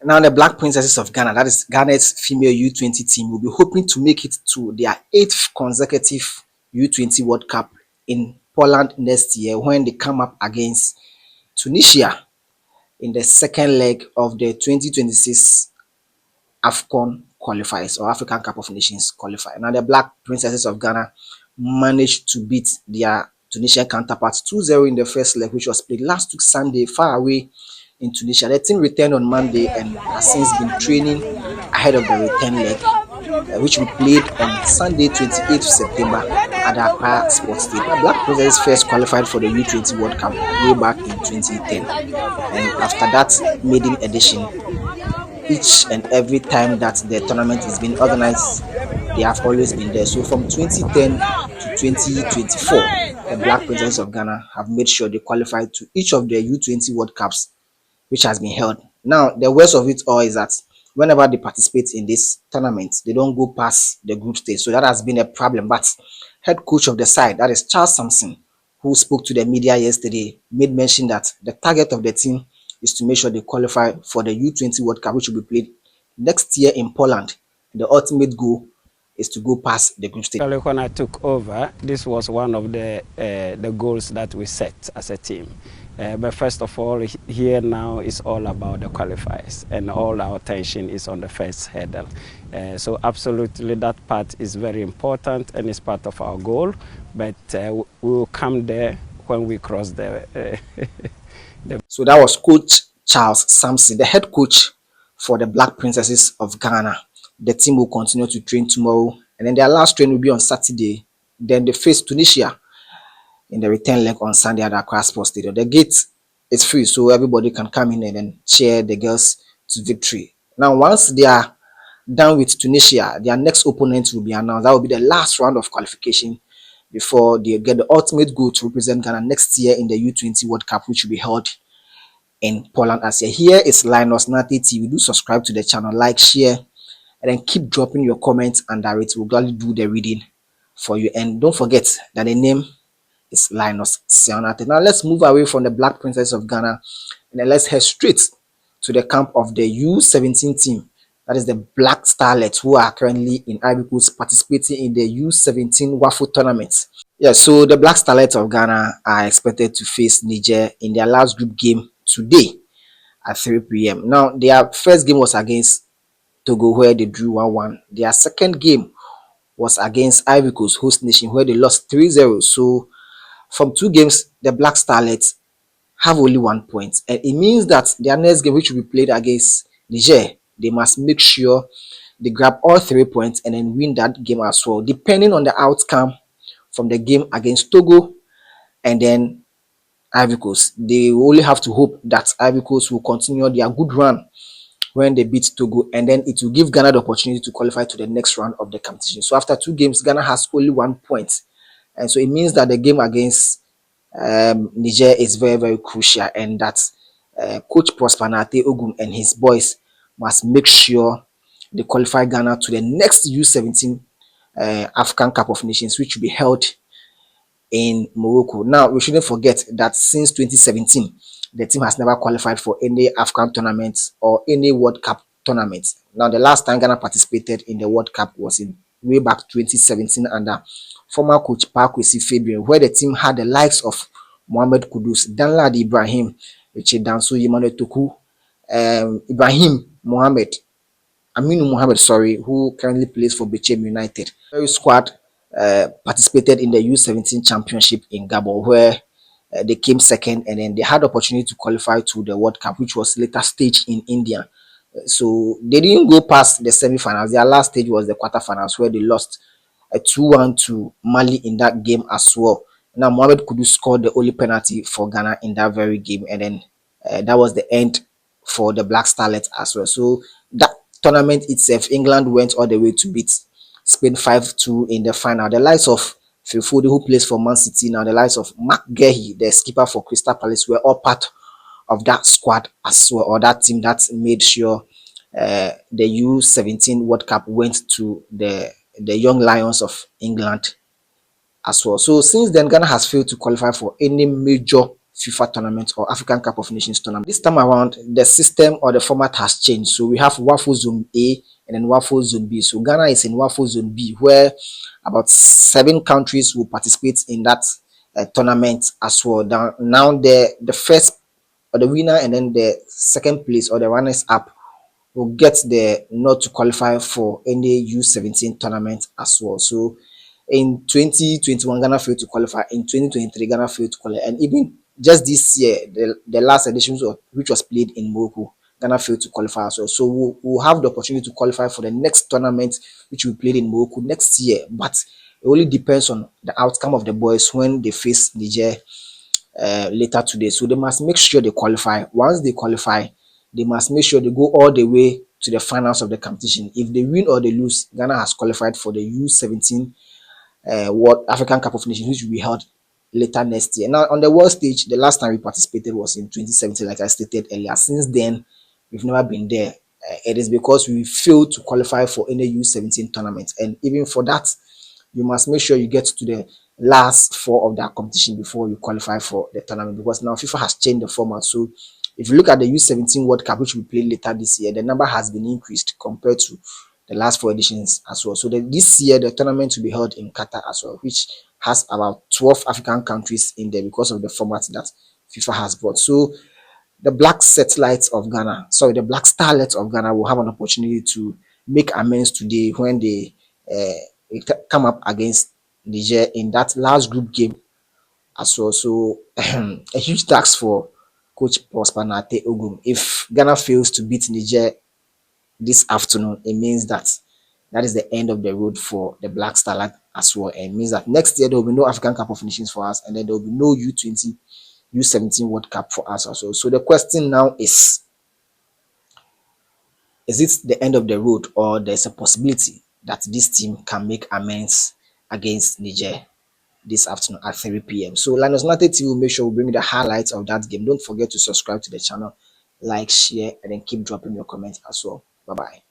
Now, the Black Princesses of Ghana, that is Ghana's female U20 team, will be hoping to make it to their 8th consecutive U20 World Cup in Poland next year when they come up against Tunisia in the second leg of the 2026 AFCON qualifiers or African Cup of Nations qualifier. Now, the Black Princesses of Ghana managed to beat their Tunisian counterparts 2-0 in the first leg, which was played last week Sunday, far away in Tunisia. The team returned on Monday and has since been training ahead of the return leg, which we played on Sunday, 28th September at the Accra Sports Stadium. Now, Black Princesses first qualified for the U20 World Cup way back in 2010, and after that maiden edition, each and every time that the tournament is being organized, they have always been there. So from 2010 to 2024, the Black Princesses of Ghana have made sure they qualified to each of the U20 World Cups which has been held. Now, the worst of it all is that whenever they participate in this tournament, they don't go past the group stage. So that has been a problem. But head coach of the side, that is Charles Sampson, who spoke to the media yesterday, made mention that the target of the team is to make sure they qualify for the U20 World Cup, which will be played next year in Poland. The ultimate goal is to go past the group stage. When I took over, this was one of the goals that we set as a team. But first of all, here now is all about the qualifiers, and all our attention is on the first hurdle. So absolutely that part is very important and is part of our goal, but we will come there when we cross the... So that was Coach Charles Sampson, the head coach for the Black Princesses of Ghana. The team will continue to train tomorrow, and then their last train will be on Saturday. Then they face Tunisia in the return leg on Sunday at the Accra Sports Stadium. The gate is free, so everybody can come in and then cheer the girls to victory. Now, once they are done with Tunisia, their next opponent will be announced. That will be the last round of qualification before they get the ultimate goal to represent Ghana next year in the U20 World Cup, which will be held in Poland as well. Here is Linus Nate TV. Do subscribe to the channel, like, share, and then keep dropping your comments under it. We'll gladly do the reading for you. And don't forget that the name is Linus Sionate. Now let's move away from the Black Princess of Ghana and then let's head straight to the camp of the U17 team. That is the Black Starlets, who are currently in Ivory Coast participating in the U17 WAFU tournament. Yeah, so the Black Starlets of Ghana are expected to face Niger in their last group game today at 3 p.m. Now, their first game was against Togo, where they drew 1-1. Their second game was against Ivory Coast, host nation, where they lost 3-0. So from 2 games, the Black Starlets have only 1 point, and it means that their next game, which will be played against Niger, they must make sure they grab all 3 points and then win that game as well. Depending on the outcome from the game against Togo and then Ivory Coast, they only have to hope that Ivory Coast will continue their good run when they beat Togo, and then it will give Ghana the opportunity to qualify to the next round of the competition. So after 2 games, Ghana has only 1 point, and so it means that the game against Niger is very, very crucial, and that Coach Prosper Nate Ogum and his boys must make sure they qualify Ghana to the next U17 African Cup of Nations, which will be held in Morocco. Now, we shouldn't forget that since 2017, the team has never qualified for any African tournaments or any World Cup tournaments. Now, the last time Ghana participated in the World Cup was in way back 2017 under former coach Pakwesi Fabian, where the team had the likes of Mohamed Kudus, Danladi Ibrahim, Richard Danso, Emmanuel Toku, Ibrahim Mohamed, Aminu Mohamed, who currently plays for Bechem United. The squad participated in the U17 championship in Gabon, where they came second, and then they had the opportunity to qualify to the World Cup, which was later staged in India. So they didn't go past the semi-finals. Their last stage was the quarterfinals, where they lost a 2-1 to Mali in that game as well. Now, Mohamed Kudus scored the only penalty for Ghana in that very game, and then that was the end for the Black Starlets as well. So that tournament itself, England went all the way to beat Spain 5-2 in the final. The likes of Phil Foden, who plays for Man City now, the likes of Mark Gehi, the skipper for Crystal Palace, were all part of that squad as well, or that team that made sure the U17 World Cup went to the Young Lions of England as well. So since then, Ghana has failed to qualify for any major FIFA tournament or African Cup of Nations tournament. This time around, the system or the format has changed. So we have WAFU Zone A and then WAFU Zone B. So Ghana is in WAFU Zone B, where about 7 countries will participate in that tournament as well. Now the first or the winner and then the second place or the runners up will get the nod to qualify for any U17 tournament as well. So in 2021, Ghana failed to qualify. In 2023, Ghana failed to qualify. And even just this year, the last edition, which was played in Morocco, Ghana failed to qualify as well. So we'll have the opportunity to qualify for the next tournament, which will be played in Morocco next year. But it only depends on the outcome of the boys when they face Niger later today. So they must make sure they qualify. Once they qualify, they must make sure they go all the way to the finals of the competition. If they win or they lose, Ghana has qualified for the U17 World African Cup of Nations, which will be held later next year. Now, on the world stage, the last time we participated was in 2017, like I stated earlier. Since then, we've never been there. It is because we failed to qualify for any U17 tournament, and even for that, you must make sure you get to the last 4 of that competition before you qualify for the tournament, because now FIFA has changed the format. So if you look at the U17 World Cup, which will be played later this year, the number has been increased compared to the last 4 editions as well. So this year, the tournament will be held in Qatar as well, which has about 12 African countries in there because of the format that FIFA has brought. So the Black Satellites of Ghana, sorry, the Black Starlets of Ghana will have an opportunity to make amends today when they come up against Niger in that last group game as well. So a huge task for Coach Prosper Nate Ogum. If Ghana fails to beat Niger this afternoon, it means that that is the end of the road for the Black Starlight as well. And it means that next year there will be no African Cup of Nations for us, and then there will be no U20, U17 World Cup for us as well. So the question now is it the end of the road, or there's a possibility that this team can make amends against Niger this afternoon at 3 p.m. So Linus United TV will make sure we bring you the highlights of that game. Don't forget to subscribe to the channel, like, share, and then keep dropping your comments as well. Bye bye.